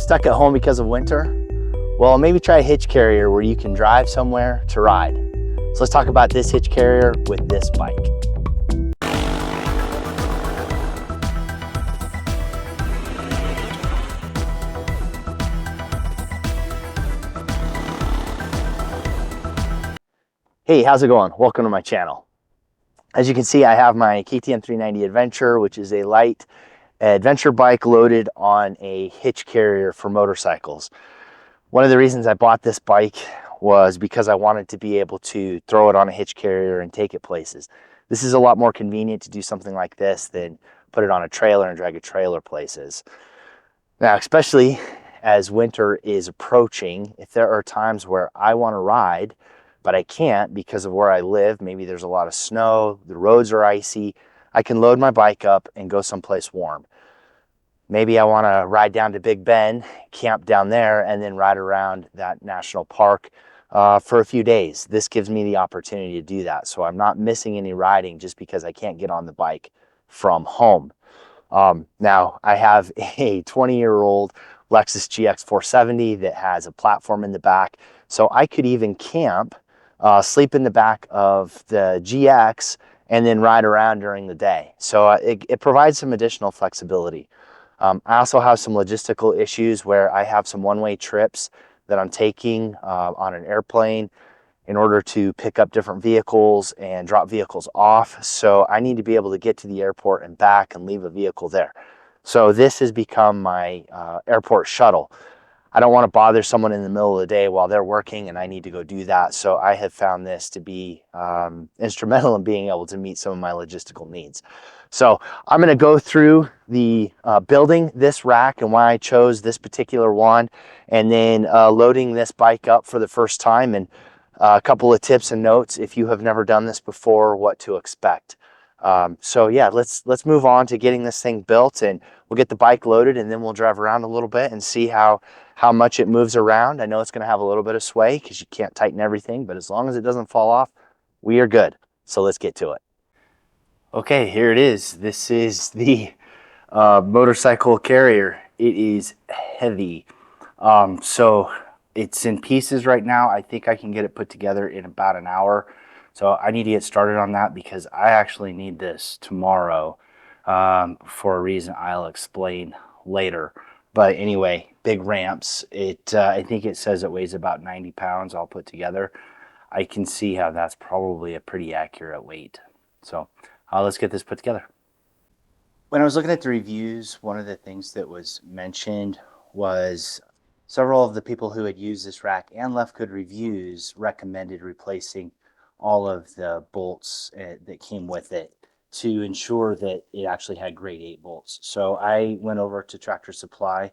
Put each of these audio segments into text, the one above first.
Stuck at home because of winter? Well, maybe try a hitch carrier where you can drive somewhere to ride. So let's talk about this hitch carrier with this bike. Hey, how's it going? Welcome to my channel. As you can see, I have my KTM 390 Adventure, which is a light adventure bike loaded on a hitch carrier for motorcycles. One of the reasons I bought this bike was because I wanted to be able to throw it on a hitch carrier and take it places. This is a lot more convenient to do something like this than put it on a trailer and drag a trailer places. Now, especially as winter is approaching, if there are times where I want to ride, but I can't because of where I live, maybe there's a lot of snow, the roads are icy, I can load my bike up and go someplace warm. Maybe I want to ride down to Big Bend, camp down there, and then ride around that national park for a few days. This gives me the opportunity to do that. So I'm not missing any riding just because I can't get on the bike from home. Now, I have a 20-year-old Lexus GX 470 that has a platform in the back. So I could even camp, sleep in the back of the GX, and then ride around during the day. So it provides some additional flexibility. I also have some logistical issues where I have some one-way trips that I'm taking on an airplane in order to pick up different vehicles and drop vehicles off. So I need to be able to get to the airport and back and leave a vehicle there. So this has become my airport shuttle. I don't want to bother someone in the middle of the day while they're working and I need to go do that. So I have found this to be instrumental in being able to meet some of my logistical needs. So I'm going to go through the building this rack and why I chose this particular one, and then loading this bike up for the first time, and a couple of tips and notes if you have never done this before, what to expect. So yeah, let's move on to getting this thing built, and we'll get the bike loaded and then we'll drive around a little bit and see how much it moves around. I know it's going to have a little bit of sway because you can't tighten everything, but as long as it doesn't fall off, we are good. So let's get to it. Okay, here it is. This is the motorcycle carrier. It is heavy. So it's in pieces right now. I think I can get it put together in about an hour. So I need to get started on that because I actually need this tomorrow for a reason I'll explain later. But anyway, big ramps. I think it says it weighs about 90 pounds all put together. I can see how that's probably a pretty accurate weight. So let's get this put together. When I was looking at the reviews, one of the things that was mentioned was several of the people who had used this rack and left good reviews recommended replacing all of the bolts that came with it to ensure that it actually had grade 8 bolts. So I went over to Tractor Supply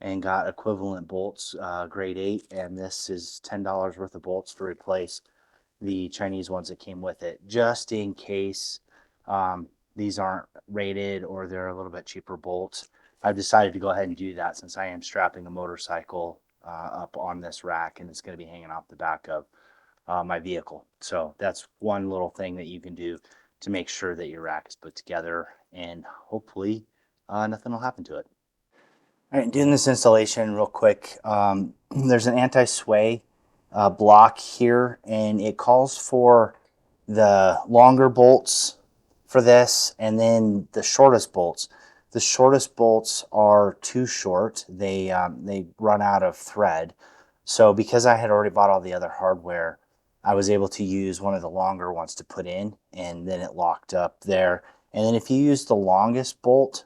and got equivalent bolts, grade 8, and this is $10 worth of bolts to replace the Chinese ones that came with it, just in case these aren't rated or they're a little bit cheaper bolts. I've decided to go ahead and do that since I am strapping a motorcycle up on this rack, and it's going to be hanging off the back of my vehicle. So that's one little thing that you can do to make sure that your rack is put together, and hopefully nothing will happen to it. All right, doing this installation real quick. There's an anti-sway block here, and it calls for the longer bolts for this and then the shortest bolts. The shortest bolts are too short. They run out of thread. So because I had already bought all the other hardware, I was able to use one of the longer ones to put in, and then it locked up there. And then if you use the longest bolt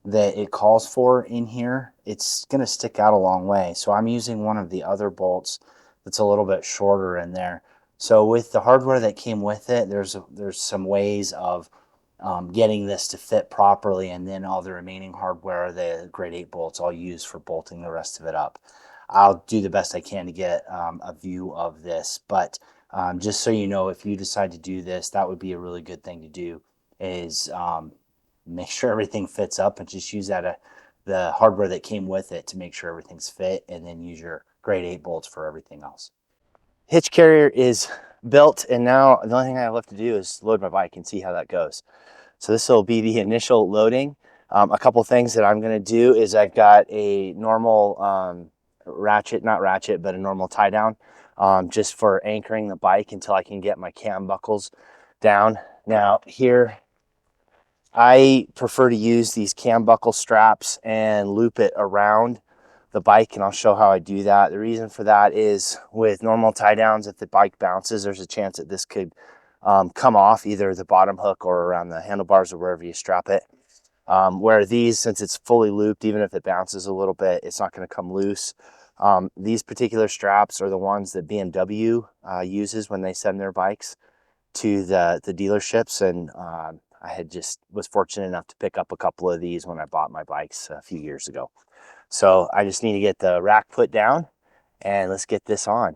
that it calls for in here, it's going to stick out a long way. So I'm using one of the other bolts that's a little bit shorter in there. So with the hardware that came with it, there's some ways of getting this to fit properly, and then all the remaining hardware, the grade 8 bolts, I'll use for bolting the rest of it up. I'll do the best I can to get a view of this, but just so you know, if you decide to do this, that would be a really good thing to do, is make sure everything fits up and just use the hardware that came with it to make sure everything's fit, and then use your grade 8 bolts for everything else. Hitch carrier is built, and now the only thing I have left to do is load my bike and see how that goes. So this will be the initial loading. A couple things that I'm going to do is I've got a normal not ratchet, but a normal tie down just for anchoring the bike until I can get my cam buckles down. Now here, I prefer to use these cam buckle straps and loop it around the bike, and I'll show how I do that. The reason for that is with normal tie downs, if the bike bounces, there's a chance that this could come off either the bottom hook or around the handlebars or wherever you strap it. Where these, since it's fully looped, even if it bounces a little bit, it's not going to come loose. These particular straps are the ones that BMW uses when they send their bikes to the dealerships, and I was fortunate enough to pick up a couple of these when I bought my bikes a few years ago. So I just need to get the rack put down and let's get this on.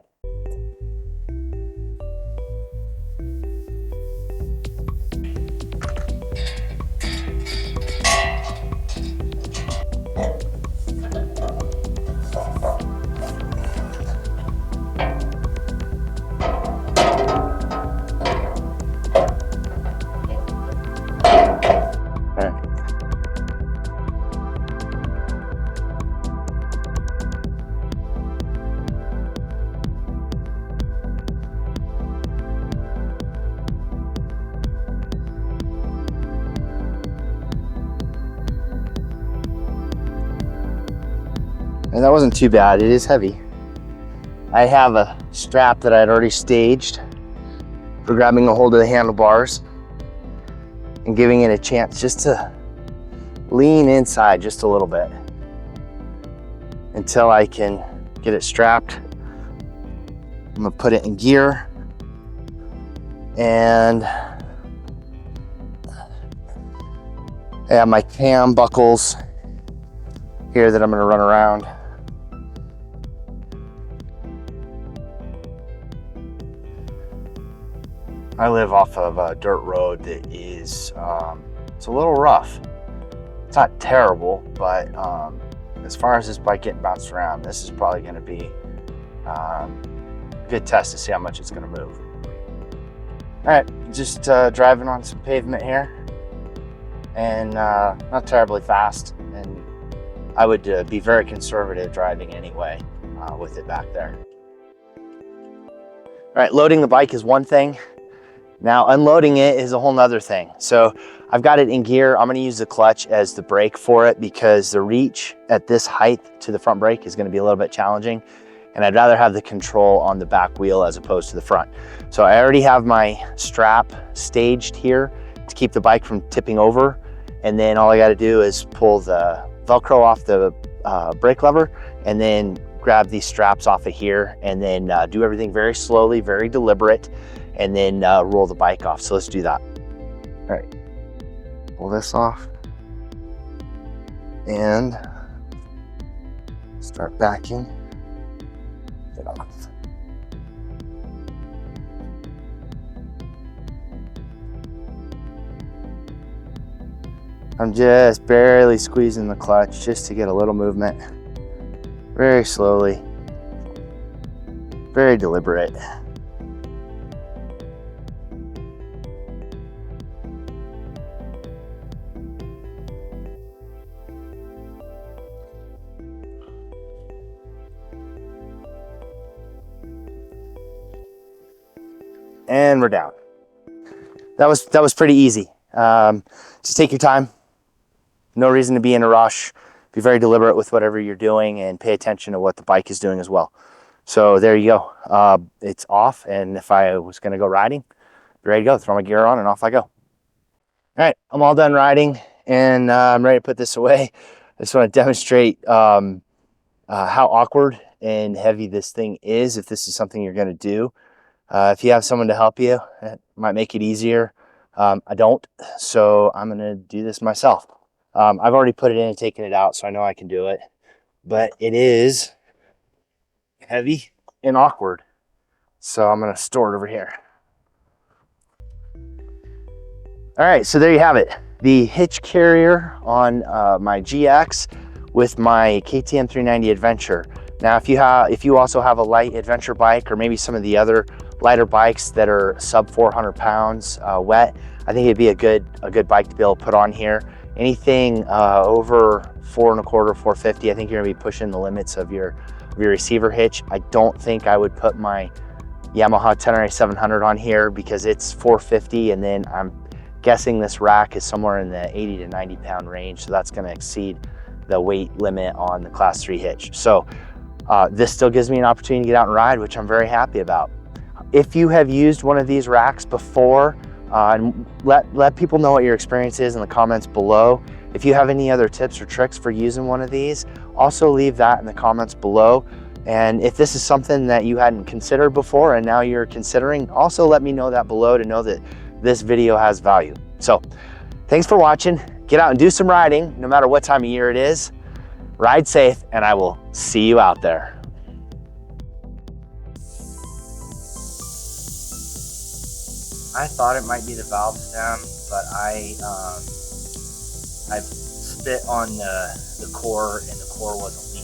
And that wasn't too bad. It is heavy. I have a strap that I'd already staged for grabbing a hold of the handlebars and giving it a chance just to lean inside just a little bit until I can get it strapped. I'm gonna put it in gear, and I have my cam buckles here that I'm gonna run around. I live off of a dirt road that is, it's a little rough. It's not terrible, but as far as this bike getting bounced around, this is probably gonna be a good test to see how much it's gonna move. All right, just driving on some pavement here, and not terribly fast, and I would be very conservative driving anyway with it back there. All right, loading the bike is one thing. Now unloading it is a whole nother thing. So I've got it in gear. I'm gonna use the clutch as the brake for it because the reach at this height to the front brake is gonna be a little bit challenging. And I'd rather have the control on the back wheel as opposed to the front. So I already have my strap staged here to keep the bike from tipping over. And then all I gotta do is pull the Velcro off the brake lever and then grab these straps off of here and then do everything very slowly, very deliberate, and then roll the bike off. So let's do that. All right, pull this off and start backing it off. I'm just barely squeezing the clutch just to get a little movement. Very slowly, very deliberate. And we're down. That was pretty easy. Just take your time. No reason to be in a rush. Be very deliberate with whatever you're doing and pay attention to what the bike is doing as well. So there you go. It's off, and if I was gonna go riding, be ready to go. Throw my gear on and off I go. All right, I'm all done riding and I'm ready to put this away. I just want to demonstrate how awkward and heavy this thing is if this is something you're gonna do. If you have someone to help you, it might make it easier. I don't, so I'm gonna do this myself. I've already put it in and taken it out, so I know I can do it, but it is heavy and awkward. So I'm gonna store it over here. All right, so there you have it. The hitch carrier on my GX with my KTM 390 Adventure. Now, if you also have a light adventure bike or maybe some of the other lighter bikes that are sub 400 pounds wet, I think it'd be a good bike to be able to put on here Anything over 4.25, 450, I think you're gonna be pushing the limits of your receiver hitch. I don't think I would put my Yamaha Tenere 700 on here because it's 450, and then I'm guessing this rack is somewhere in the 80 to 90 pound range, so that's gonna exceed the weight limit on the Class 3 hitch. So this still gives me an opportunity to get out and ride, which I'm very happy about. If you have used one of these racks before, and let people know what your experience is in the comments below. If you have any other tips or tricks for using one of these, also leave that in the comments below. And if this is something that you hadn't considered before and now you're considering, also let me know that below to know that this video has value. So thanks for watching. Get out and do some riding, no matter what time of year it is. Ride safe, and I will see you out there. I thought it might be the valve stem, but I've spit on the core, and the core wasn't